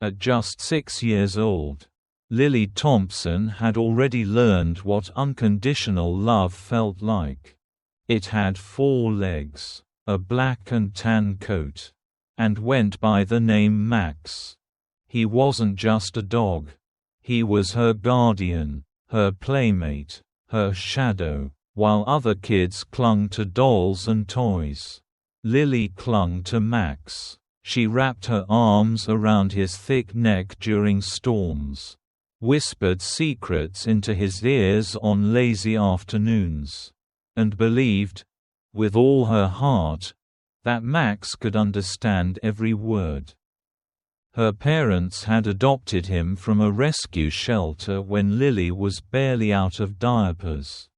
At just 6 years old, Lily Thompson had already learned what unconditional love felt like. It had 4 legs, a black and tan coat, and went by the name Max. He wasn't just a dog. He was her guardian, her playmate, her shadow. While other kids clung to dolls and toys, Lily clung to Max. She wrapped her arms around his thick neck during storms, whispered secrets into his ears on lazy afternoons, and believed, with all her heart, that Max could understand every word. Her parents had adopted him from a rescue shelter when Lily was barely out of diapers.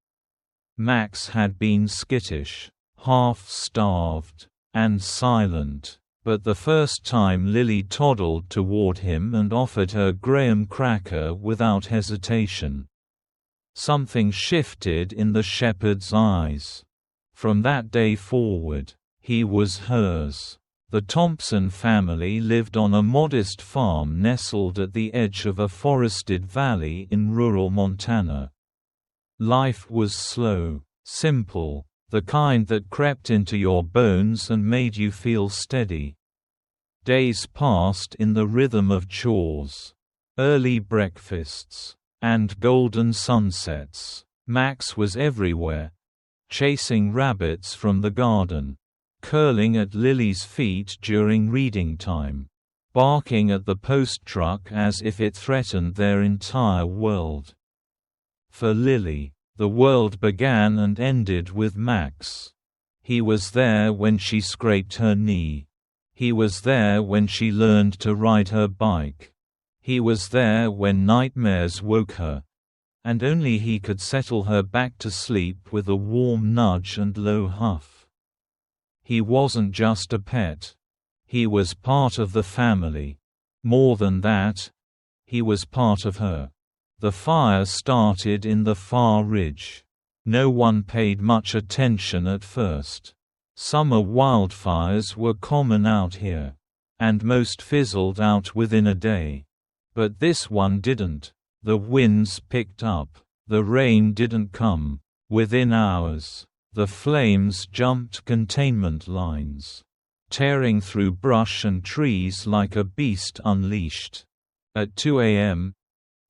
Max had been skittish, half-starved, and silent, but the first time Lily toddled toward him and offered her graham cracker without hesitation, something shifted in the shepherd's eyes. From that day forward, he was hers. The Thompson family lived on a modest farm nestled at the edge of a forested valley in rural Montana. Life was slow, simple, the kind that crept into your bones and made you feel steady. Days passed in the rhythm of chores, early breakfasts, and golden sunsets. Max was everywhere, chasing rabbits from the garden, curling at Lily's feet during reading time, barking at the post truck as if it threatened their entire world. For Lily, the world began and ended with Max. He was there when she scraped her knee. He was there when she learned to ride her bike. He was there when nightmares woke her, and only he could settle her back to sleep with a warm nudge and low huff. He wasn't just a pet. He was part of the family. More than that, he was part of her. The fire started in the far ridge. No one paid much attention at first. Summer wildfires were common out here, and most fizzled out within a day. But this one didn't. The winds picked up. The rain didn't come. Within hours, the flames jumped containment lines, tearing through brush and trees like a beast unleashed. At 2 a.m.,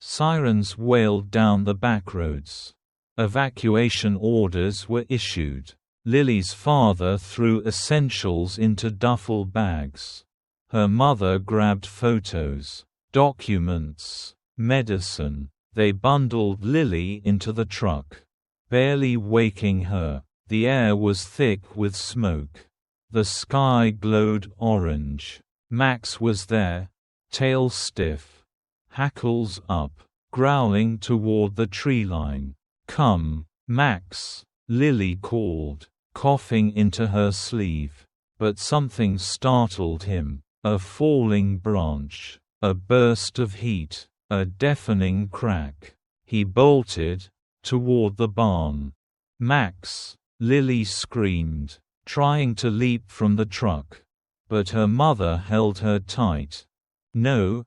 sirens wailed down the backroads. Evacuation orders were issued. Lily's father threw essentials into duffel bags. Her mother grabbed photos, documents, medicine. They bundled Lily into the truck, barely waking her. The air was thick with smoke. The sky glowed orange. Max was there, tail stiff, hackles up, growling toward the tree line. "Come, Max," Lily called, coughing into her sleeve. But something startled him. A falling branch, a burst of heat, a deafening crack. He bolted toward the barn. "Max!" Lily screamed, trying to leap from the truck. But her mother held her tight. "No.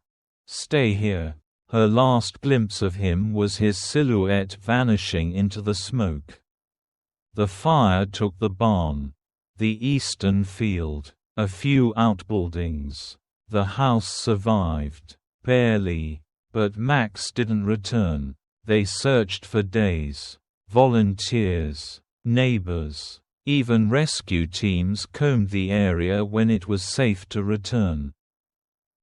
Stay here." Her last glimpse of him was his silhouette vanishing into the smoke. The fire took the barn, the eastern field, a few outbuildings. The house survived, barely, but Max didn't return. They searched for days. Volunteers, neighbors, even rescue teams combed the area when it was safe to return.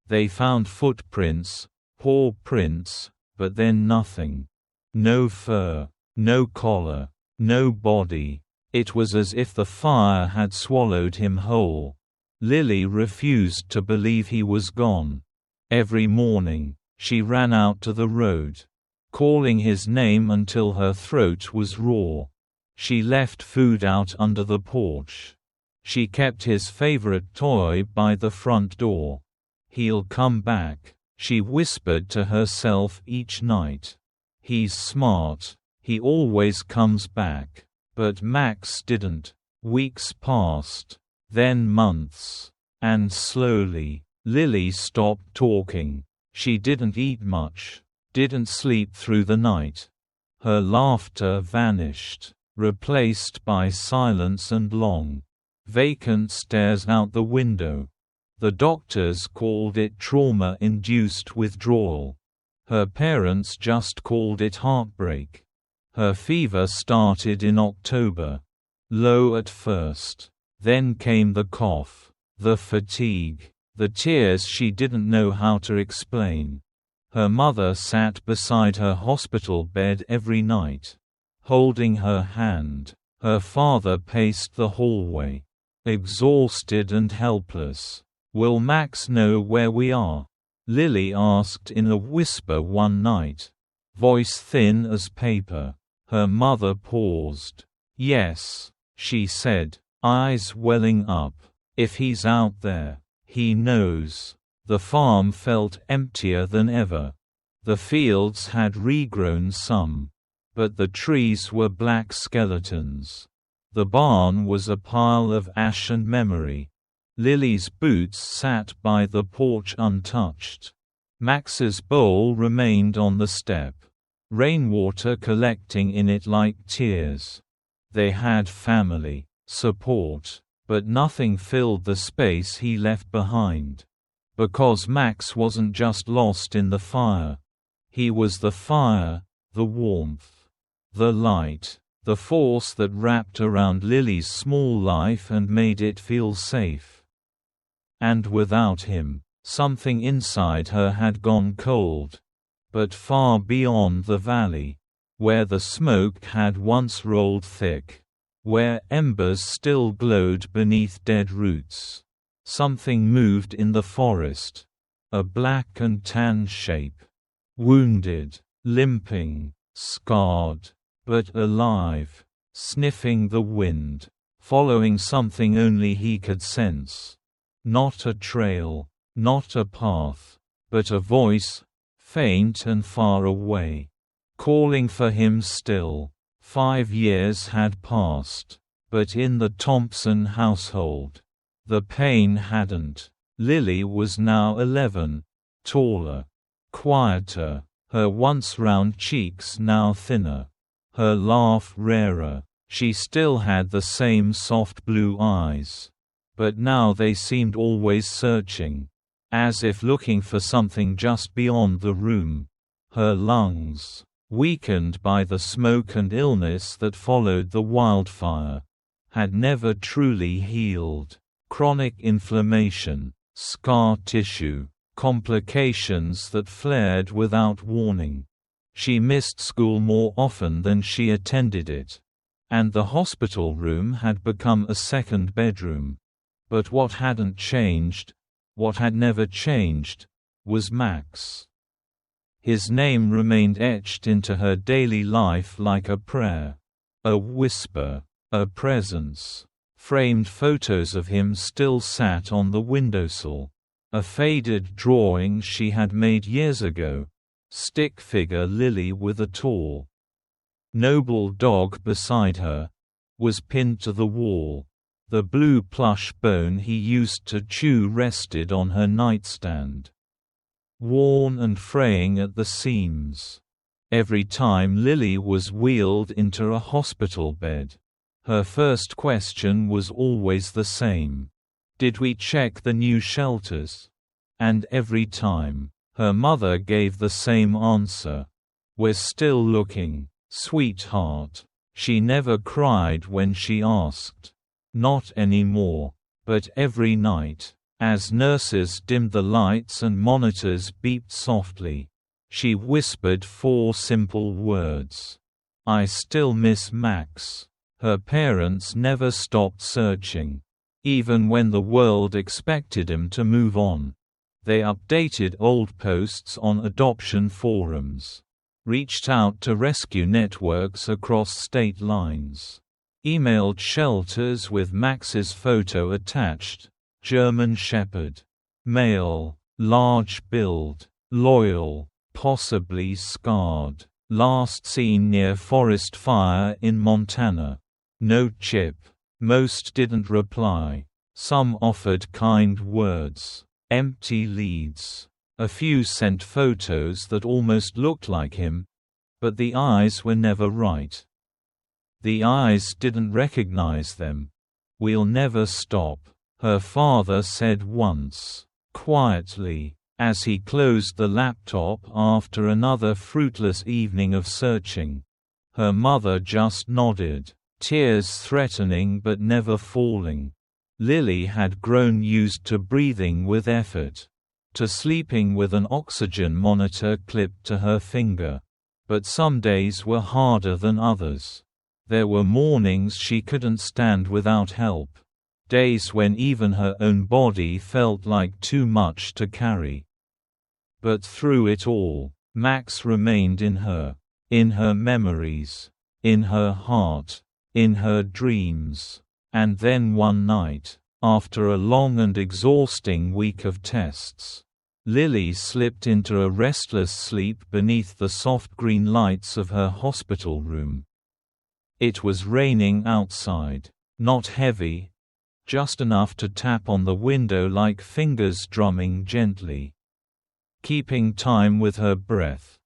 They found footprints, paw prints, but then nothing. No fur, no collar, no body. It was as if the fire had swallowed him whole. Lily refused to believe he was gone. Every morning, she ran out to the road, calling his name until her throat was raw. She left food out under the porch. She kept his favorite toy by the front door. "He'll come back," she whispered to herself each night. "He's smart. He always comes back." But Max didn't. Weeks passed, then months, and slowly, Lily stopped talking. She didn't eat much, didn't sleep through the night. Her laughter vanished, replaced by silence and long, vacant stares out the window. The doctors called it trauma-induced withdrawal. Her parents just called it heartbreak. Her fever started in October. Low at first. Then came the cough, the fatigue, the tears she didn't know how to explain. Her mother sat beside her hospital bed every night, holding her hand. Her father paced the hallway, exhausted and helpless. "Will Max know where we are?" Lily asked in a whisper one night, voice thin as paper. Her mother paused. "Yes," she said, eyes welling up. "If he's out there, he knows." The farm felt emptier than ever. The fields had regrown some, but the trees were black skeletons. The barn was a pile of ash and memory. Lily's boots sat by the porch untouched. Max's bowl remained on the step, rainwater collecting in it like tears. They had family, support, but nothing filled the space he left behind. Because Max wasn't just lost in the fire. He was the fire, the warmth, the light, the force that wrapped around Lily's small life and made it feel safe. And without him, something inside her had gone cold. But far beyond the valley, where the smoke had once rolled thick, where embers still glowed beneath dead roots, something moved in the forest. A black and tan shape. Wounded, limping, scarred, but alive, sniffing the wind, following something only he could sense. Not a trail, not a path, but a voice, faint and far away, calling for him still. 5 years had passed, but in the Thompson household, the pain hadn't. Lily was now 11, taller, quieter, her once round cheeks now thinner, her laugh rarer. She still had the same soft blue eyes, but now they seemed always searching, as if looking for something just beyond the room. Her lungs, weakened by the smoke and illness that followed the wildfire, had never truly healed. Chronic inflammation, scar tissue, complications that flared without warning. She missed school more often than she attended it, and the hospital room had become a second bedroom. But what hadn't changed, what had never changed, was Max. His name remained etched into her daily life like a prayer, a whisper, a presence. Framed photos of him still sat on the windowsill. A faded drawing she had made years ago. Stick figure Lily with a tall, noble dog beside her, was pinned to the wall. The blue plush bone he used to chew rested on her nightstand, worn and fraying at the seams. Every time Lily was wheeled into a hospital bed, her first question was always the same. Did we check the new shelters? And every time, her mother gave the same answer. We're still looking, sweetheart. She never cried when she asked. Not anymore. But every night, as nurses dimmed the lights and monitors beeped softly, she whispered 4 simple words. I still miss Max. Her parents never stopped searching. Even when the world expected him to move on. They updated old posts on adoption forums, reached out to rescue networks across state lines, emailed shelters with Max's photo attached, German Shepherd, male, large build, loyal, possibly scarred, last seen near forest fire in Montana. No chip. Most didn't reply. Some offered kind words. Empty leads. A few sent photos that almost looked like him, but the eyes were never right. The eyes didn't recognize them. "We'll never stop," her father said once, quietly, as he closed the laptop after another fruitless evening of searching. Her mother just nodded, tears threatening but never falling. Lily had grown used to breathing with effort, to sleeping with an oxygen monitor clipped to her finger. But some days were harder than others. There were mornings she couldn't stand without help. Days when even her own body felt like too much to carry. But through it all, Max remained in her memories, in her heart, in her dreams. And then one night, after a long and exhausting week of tests, Lily slipped into a restless sleep beneath the soft green lights of her hospital room. It was raining outside, not heavy, just enough to tap on the window like fingers drumming gently, keeping time with her breath.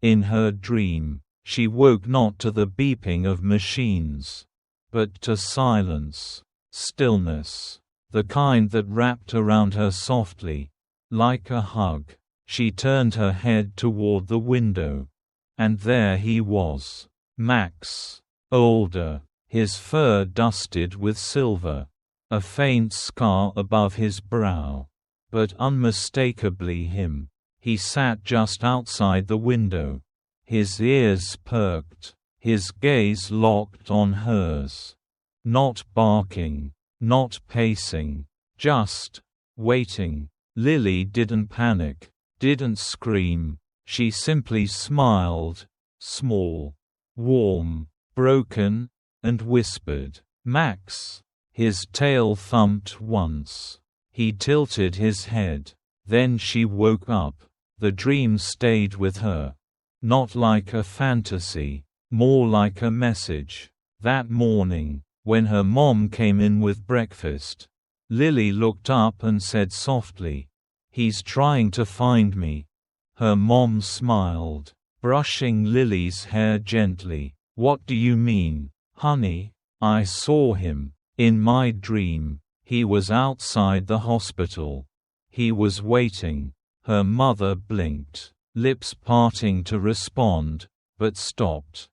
In her dream, she woke not to the beeping of machines, but to silence, stillness, the kind that wrapped around her softly, like a hug. She turned her head toward the window. And there he was, Max, older, his fur dusted with silver, a faint scar above his brow, but unmistakably him. He sat just outside the window, his ears perked, his gaze locked on hers. Not barking, not pacing, just waiting. Lily didn't panic, didn't scream, she simply smiled, small, warm, broken, and whispered, "Max." His tail thumped once. He tilted his head. Then she woke up. The dream stayed with her. Not like a fantasy, more like a message. That morning, when her mom came in with breakfast, Lily looked up and said softly, "He's trying to find me." Her mom smiled, brushing Lily's hair gently. "What do you mean, honey?" "I saw him. In my dream. He was outside the hospital. He was waiting." Her mother blinked, lips parting to respond, but stopped.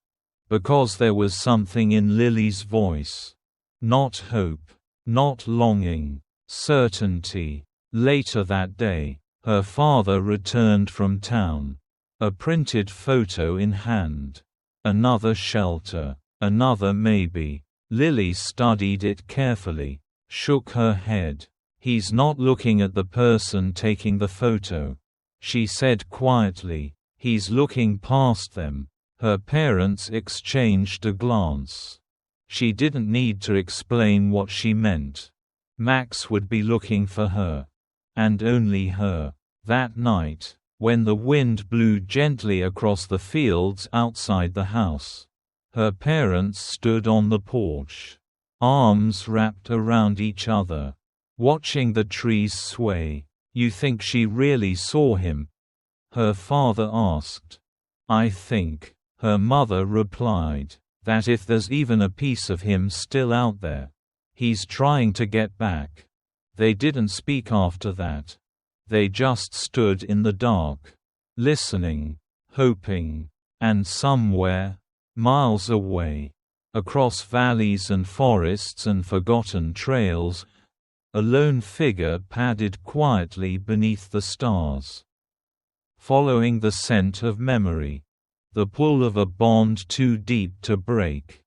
Because there was something in Lily's voice. Not hope, not longing, certainty. Later that day, her father returned from town, a printed photo in hand. Another shelter, another maybe. Lily studied it carefully, shook her head. "He's not looking at the person taking the photo," she said quietly. "He's looking past them." Her parents exchanged a glance. She didn't need to explain what she meant. Max would be looking for her. And only her. That night, when the wind blew gently across the fields outside the house, her parents stood on the porch, arms wrapped around each other, watching the trees sway. "You think she really saw him?" her father asked. "I think," her mother replied, "that if there's even a piece of him still out there, he's trying to get back." They didn't speak after that. They just stood in the dark, listening, hoping, and somewhere, miles away, across valleys and forests and forgotten trails, a lone figure padded quietly beneath the stars, following the scent of memory, the pull of a bond too deep to break,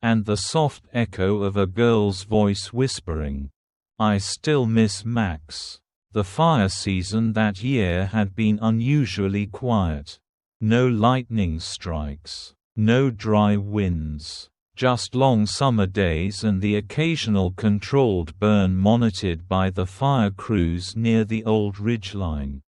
and the soft echo of a girl's voice whispering, "I still miss Max." The fire season that year had been unusually quiet. No lightning strikes, no dry winds, just long summer days and the occasional controlled burn monitored by the fire crews near the old ridgeline.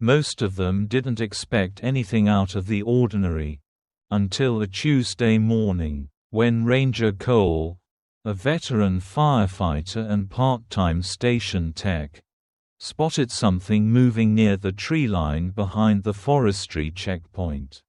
Most of them didn't expect anything out of the ordinary, until a Tuesday morning, when Ranger Cole, a veteran firefighter and part-time station tech, spotted something moving near the tree line behind the forestry checkpoint.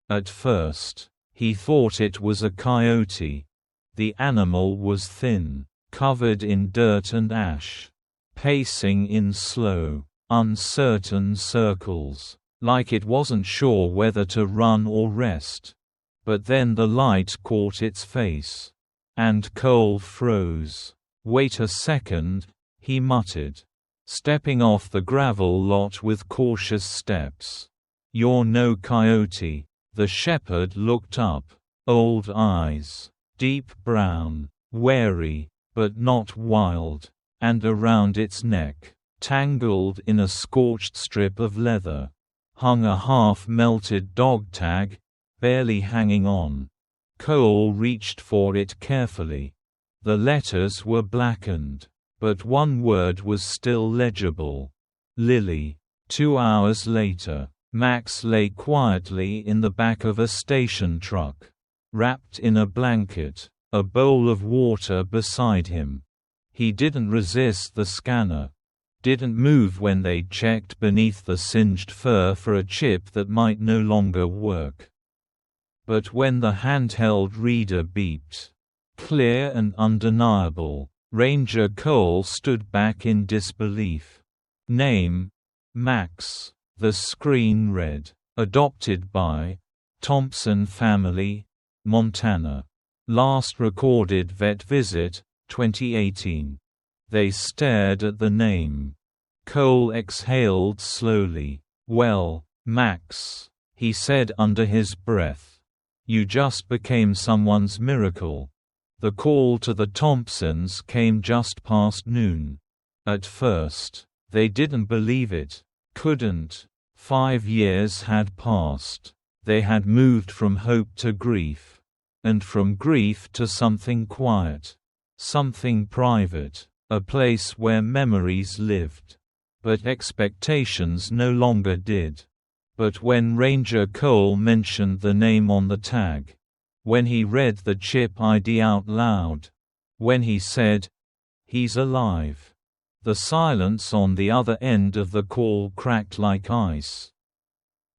At first, he thought it was a coyote. The animal was thin, covered in dirt and ash, pacing in slow, uncertain circles, like it wasn't sure whether to run or rest. But then the light caught its face, and Cole froze. "Wait a second," he muttered, stepping off the gravel lot with cautious steps. "You're no coyote." The shepherd looked up, old eyes, deep brown, wary, but not wild, and around its neck, tangled in a scorched strip of leather, hung a half-melted dog tag, barely hanging on. Cole reached for it carefully. The letters were blackened, but one word was still legible: Lily. 2 hours later, Max lay quietly in the back of a station truck, wrapped in a blanket, a bowl of water beside him. He didn't resist the scanner, didn't move when they checked beneath the singed fur for a chip that might no longer work. But when the handheld reader beeped, clear and undeniable, Ranger Cole stood back in disbelief. Name: Max. The screen read, "Adopted by Thompson Family, Montana. Last recorded vet visit, 2018." They stared at the name. Cole exhaled slowly. "Well, Max," he said under his breath, "you just became someone's miracle." The call to the Thompsons came just past noon. At first, they didn't believe it. Couldn't. 5 years had passed. They had moved from hope to grief. And from grief to something quiet. Something private. A place where memories lived. But expectations no longer did. But when Ranger Cole mentioned the name on the tag, when he read the chip ID out loud, when he said, "He's alive," the silence on the other end of the call cracked like ice.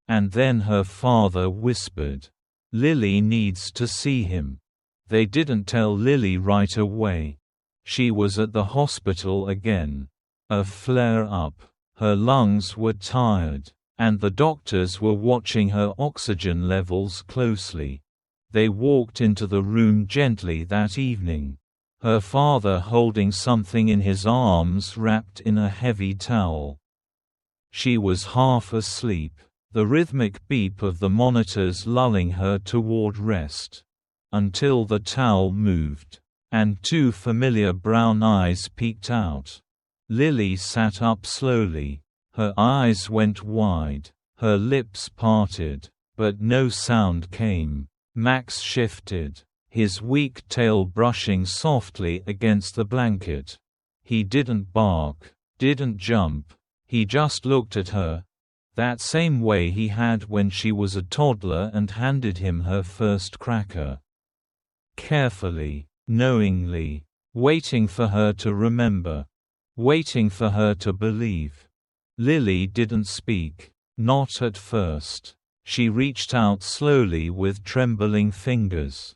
And then her father whispered, "Lily needs to see him." They didn't tell Lily right away. She was at the hospital again. A flare-up. Her lungs were tired, and the doctors were watching her oxygen levels closely. They walked into the room gently that evening, her father holding something in his arms wrapped in a heavy towel. She was half asleep, the rhythmic beep of the monitors lulling her toward rest. Until the towel moved, and 2 familiar brown eyes peeked out. Lily sat up slowly. Her eyes went wide, her lips parted, but no sound came. Max shifted, his weak tail brushing softly against the blanket. He didn't bark, didn't jump. He just looked at her, that same way he had when she was a toddler and handed him her first cracker. Carefully, knowingly, waiting for her to remember, waiting for her to believe. Lily didn't speak, not at first. She reached out slowly with trembling fingers,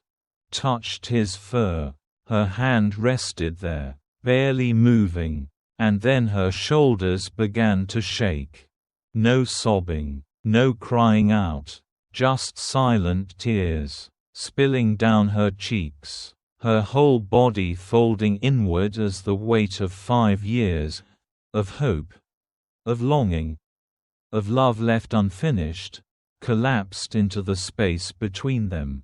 touched his fur. Her hand rested there, barely moving, and then her shoulders began to shake. No sobbing, no crying out, just silent tears, spilling down her cheeks, her whole body folding inward as the weight of 5 years, of hope, of longing, of love left unfinished, collapsed into the space between them.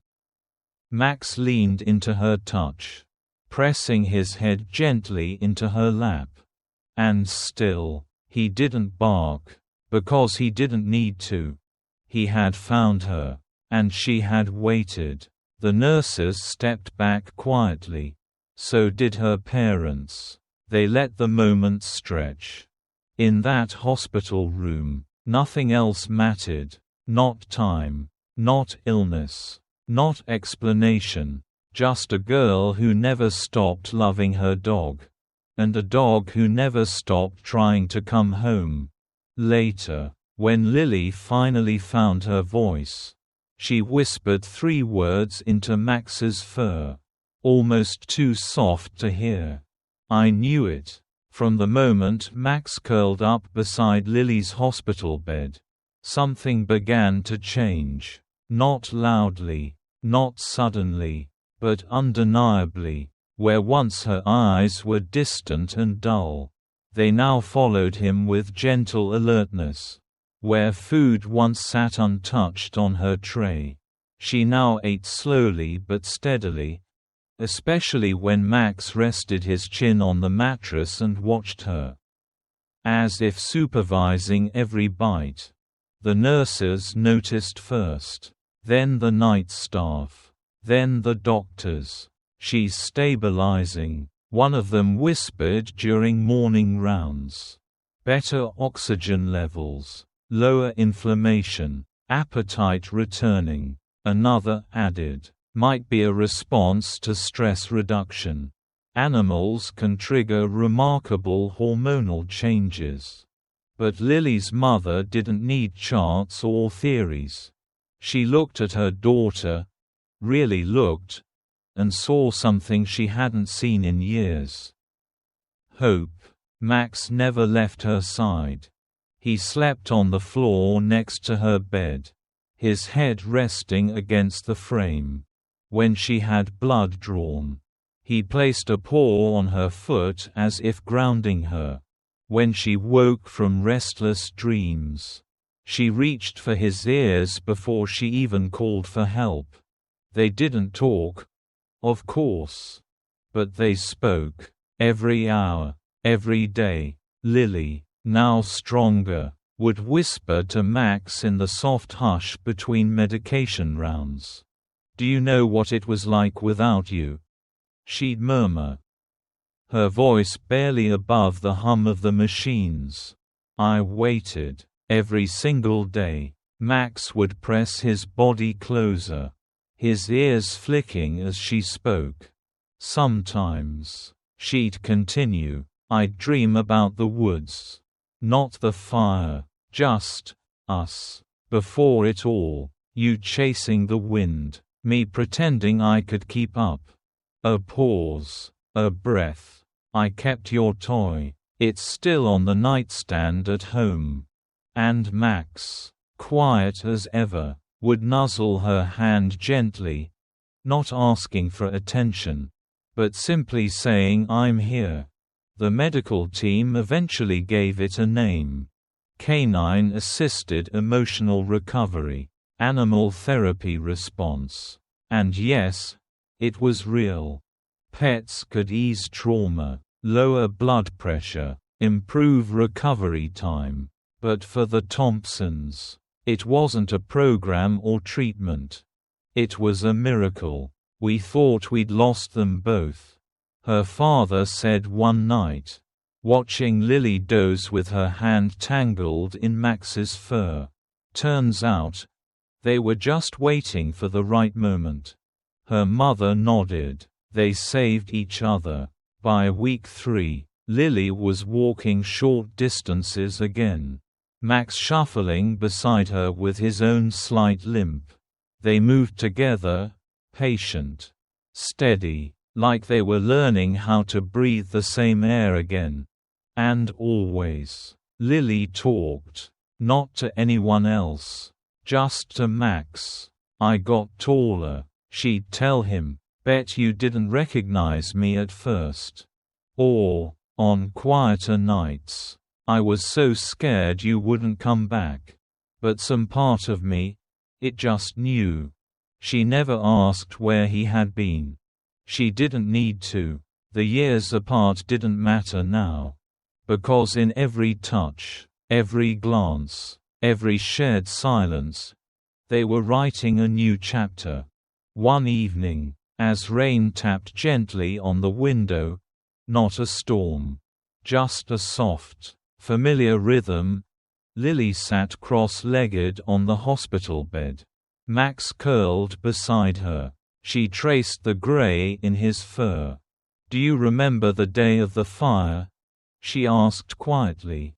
Max leaned into her touch, pressing his head gently into her lap. And still, he didn't bark, because he didn't need to. He had found her, and she had waited. The nurses stepped back quietly. So did her parents. They let the moment stretch. In that hospital room, nothing else mattered. Not time, not illness, not explanation. Just a girl who never stopped loving her dog. and a dog who never stopped trying to come home. Later, when Lily finally found her voice, she whispered 3 words into Max's fur, almost too soft to hear. I knew it. From the moment Max curled up beside Lily's hospital bed, something began to change. Not loudly, not suddenly, but undeniably. Where once her eyes were distant and dull, they now followed him with gentle alertness. Where food once sat untouched on her tray, she now ate slowly but steadily, especially when Max rested his chin on the mattress and watched her, as if supervising every bite. The nurses noticed first, then the night staff, then the doctors. "She's stabilizing," one of them whispered during morning rounds. "Better oxygen levels, lower inflammation, appetite returning," another added. "Might be a response to stress reduction. Animals can trigger remarkable hormonal changes." But Lily's mother didn't need charts or theories. She looked at her daughter, really looked, and saw something she hadn't seen in years. Hope. Max never left her side. He slept on the floor next to her bed, his head resting against the frame. When she had blood drawn, he placed a paw on her foot as if grounding her. When she woke from restless dreams, she reached for his ears before she even called for help. They didn't talk, of course, but they spoke. Every hour, every day, Lily, now stronger, would whisper to Max in the soft hush between medication rounds. "Do you know what it was like without you?" she'd murmur, her voice barely above the hum of the machines. "I waited. Every single day." Max would press his body closer, his ears flicking as she spoke. "Sometimes," she'd continue, "I'd dream about the woods. Not the fire, just us. Before it all, you chasing the wind, me pretending I could keep up." A pause, a breath. "I kept your toy. It's still on the nightstand at home." And Max, quiet as ever, would nuzzle her hand gently, not asking for attention, but simply saying, "I'm here." The medical team eventually gave it a name: Canine Assisted Emotional Recovery, Animal Therapy Response. And yes, it was real. Pets could ease trauma, lower blood pressure, improve recovery time. But for the Thompsons, it wasn't a program or treatment. It was a miracle. "We thought we'd lost them both," her father said one night, watching Lily doze with her hand tangled in Max's fur. "Turns out, they were just waiting for the right moment." Her mother nodded. They saved each other. By week 3, Lily was walking short distances again, Max shuffling beside her with his own slight limp. They moved together, patient, steady, like they were learning how to breathe the same air again. And always, Lily talked, not to anyone else, just to Max. "I got taller," she'd tell him. "Bet you didn't recognize me at first." Or, on quieter nights, "I was so scared you wouldn't come back. But some part of me, it just knew." She never asked where he had been. She didn't need to. The years apart didn't matter now. Because in every touch, every glance, every shared silence, they were writing a new chapter. One evening, as rain tapped gently on the window, not a storm, just a soft, familiar rhythm, Lily sat cross-legged on the hospital bed. Max curled beside her. She traced the gray in his fur, "Do you remember the day of the fire?" she asked quietly.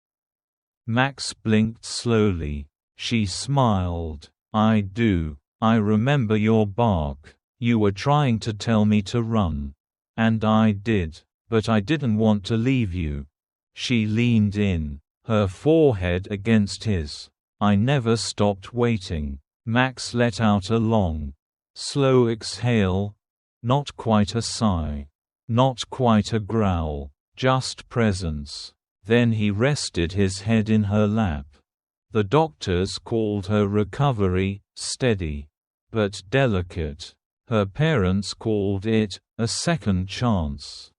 Max blinked slowly. She smiled. "I do. I remember your bark. You were trying to tell me to run. And I did. But I didn't want to leave you." She leaned in, her forehead against his. "I never stopped waiting." Max let out a long, slow exhale. Not quite a sigh. Not quite a growl. Just presence. Then he rested his head in her lap. The doctors called her recovery, steady, but delicate. Her parents called it, a second chance.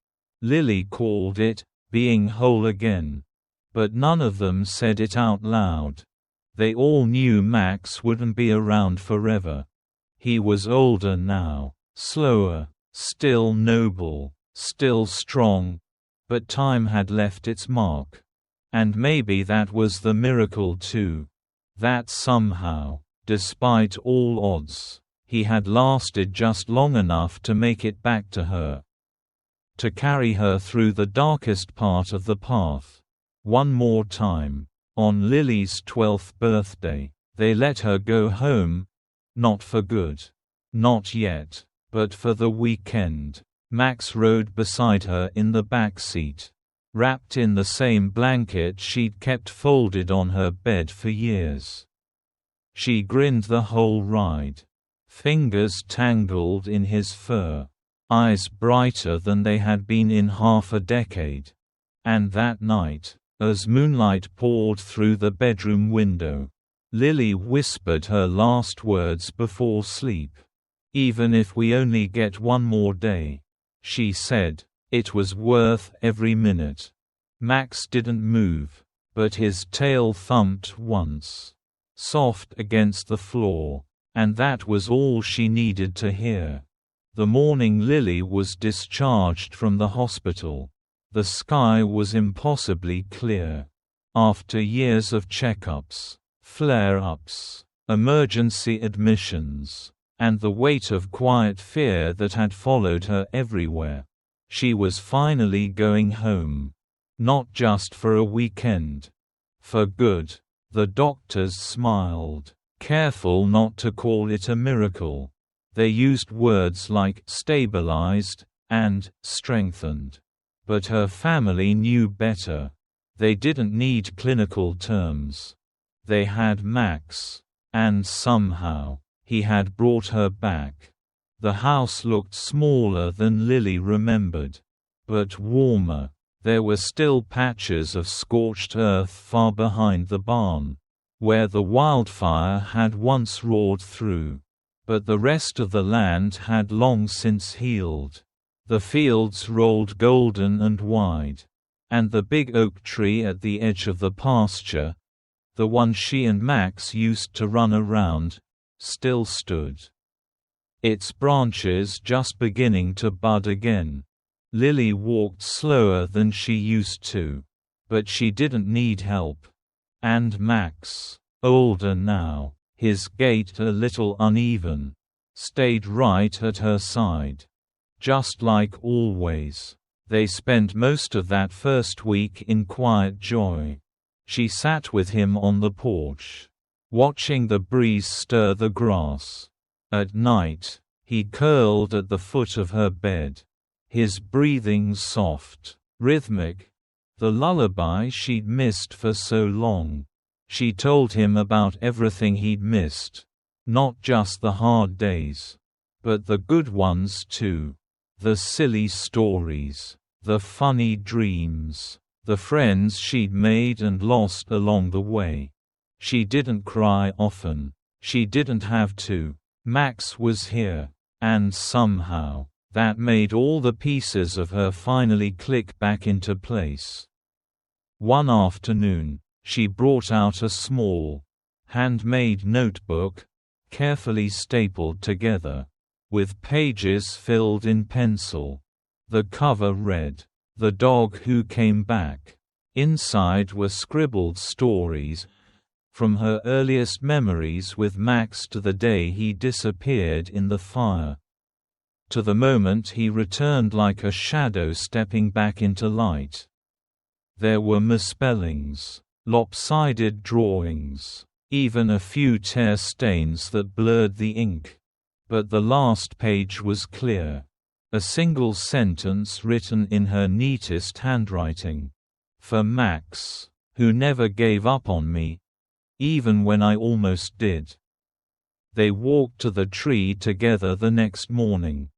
Lily called it, being whole again. But none of them said it out loud. They all knew Max wouldn't be around forever. He was older now, slower, still noble, still strong, but time had left its mark. And maybe that was the miracle too. That somehow, despite all odds, he had lasted just long enough to make it back to her. To carry her through the darkest part of the path. One more time. On Lily's 12th birthday, they let her go home. Not for good. Not yet. But for the weekend. Max rode beside her in the back seat, wrapped in the same blanket she'd kept folded on her bed for years. She grinned the whole ride. Fingers tangled in his fur. Eyes brighter than they had been in half a decade. And that night, as moonlight poured through the bedroom window, Lily whispered her last words before sleep. "Even if we only get one more day," she said, "it was worth every minute." Max didn't move, but his tail thumped once, soft against the floor, and that was all she needed to hear. The morning Lily was discharged from the hospital. The sky was impossibly clear. After years of checkups, flare-ups, emergency admissions, and the weight of quiet fear that had followed her everywhere, she was finally going home. Not just for a weekend. For good. The doctors smiled, careful not to call it a miracle. They used words like stabilized and strengthened. But her family knew better. They didn't need clinical terms. They had Max. And somehow, he had brought her back. The house looked smaller than Lily remembered. But warmer. There were still patches of scorched earth far behind the barn, where the wildfire had once roared through. But the rest of the land had long since healed. The fields rolled golden and wide. And the big oak tree at the edge of the pasture, the one she and Max used to run around, still stood. Its branches just beginning to bud again. Lily walked slower than she used to. But she didn't need help. And Max, older now, his gait a little uneven, stayed right at her side. Just like always. They spent most of that first week in quiet joy. She sat with him on the porch, watching the breeze stir the grass. At night, he curled at the foot of her bed, his breathing soft, rhythmic, the lullaby she'd missed for so long. She told him about everything he'd missed, not just the hard days, but the good ones too. The silly stories, the funny dreams, the friends she'd made and lost along the way. She didn't cry often. She didn't have to. Max was here. And somehow, that made all the pieces of her finally click back into place. One afternoon, she brought out a small, handmade notebook, carefully stapled together, with pages filled in pencil. The cover read, "The Dog Who Came Back." Inside were scribbled stories, from her earliest memories with Max to the day he disappeared in the fire. to the moment he returned like a shadow stepping back into light. There were misspellings, lopsided drawings, even a few tear stains that blurred the ink. But the last page was clear. A single sentence written in her neatest handwriting. For Max, who never gave up on me, even when I almost did. They walked to the tree together the next morning.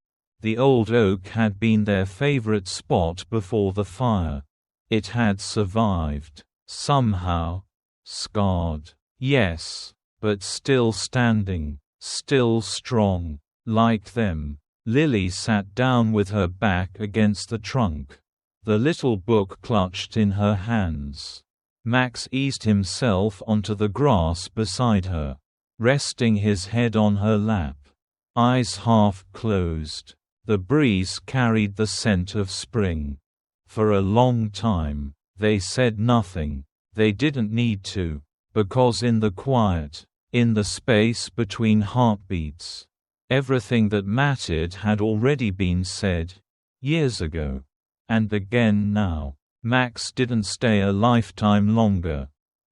The old oak had been their favorite spot before the fire. It had survived, somehow, scarred, yes, but still standing, still strong, like them. Lily sat down with her back against the trunk, the little book clutched in her hands. Max eased himself onto the grass beside her, resting his head on her lap, eyes half closed. The breeze carried the scent of spring. For a long time, they said nothing. They didn't need to, because in the quiet, in the space between heartbeats, everything that mattered had already been said, years ago. And again now. Max didn't stay a lifetime longer.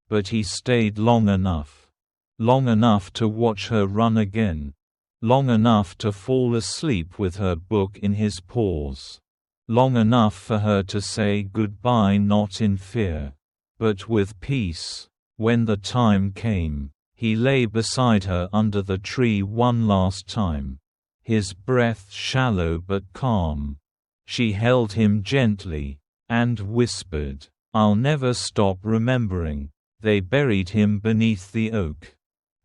But he stayed long enough. Long enough to watch her run again. Long enough to fall asleep with her book in his paws. Long enough for her to say goodbye not in fear, but with peace. When the time came, he lay beside her under the tree one last time. His breath shallow but calm. She held him gently, and whispered, "I'll never stop remembering." They buried him beneath the oak.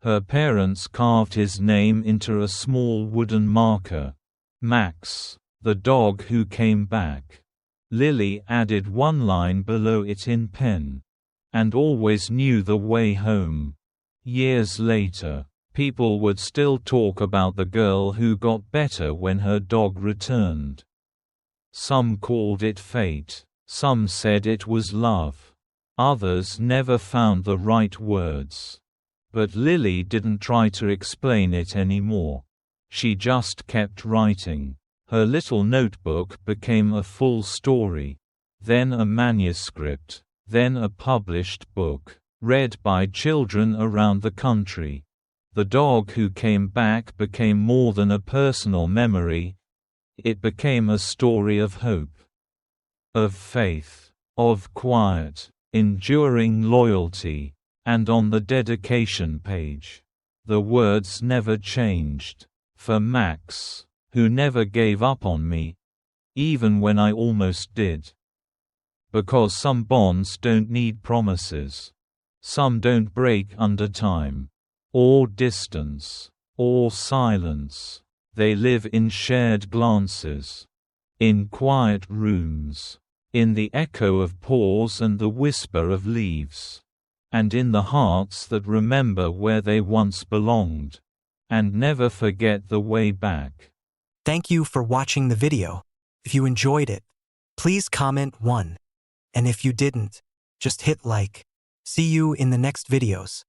Her parents carved his name into a small wooden marker. Max, the dog who came back. Lily added one line below it in pen. And always knew the way home. Years later, people would still talk about the girl who got better when her dog returned. Some called it fate, some said it was love. Others never found the right words. But Lily didn't try to explain it anymore. She just kept writing. Her little notebook became a full story, then a manuscript, then a published book, read by children around the country. The dog who came back became more than a personal memory. It became a story of hope, of faith, of quiet, enduring loyalty. And on the dedication page, the words never changed. For Max, who never gave up on me, even when I almost did. Because some bonds don't need promises. Some don't break under time, or distance, or silence. They live in shared glances, in quiet rooms, in the echo of pause and the whisper of leaves. And in the hearts that remember where they once belonged, and never forget the way back. Thank you for watching the video. If you enjoyed it, please comment 1. And if you didn't, just hit like. See you in the next videos.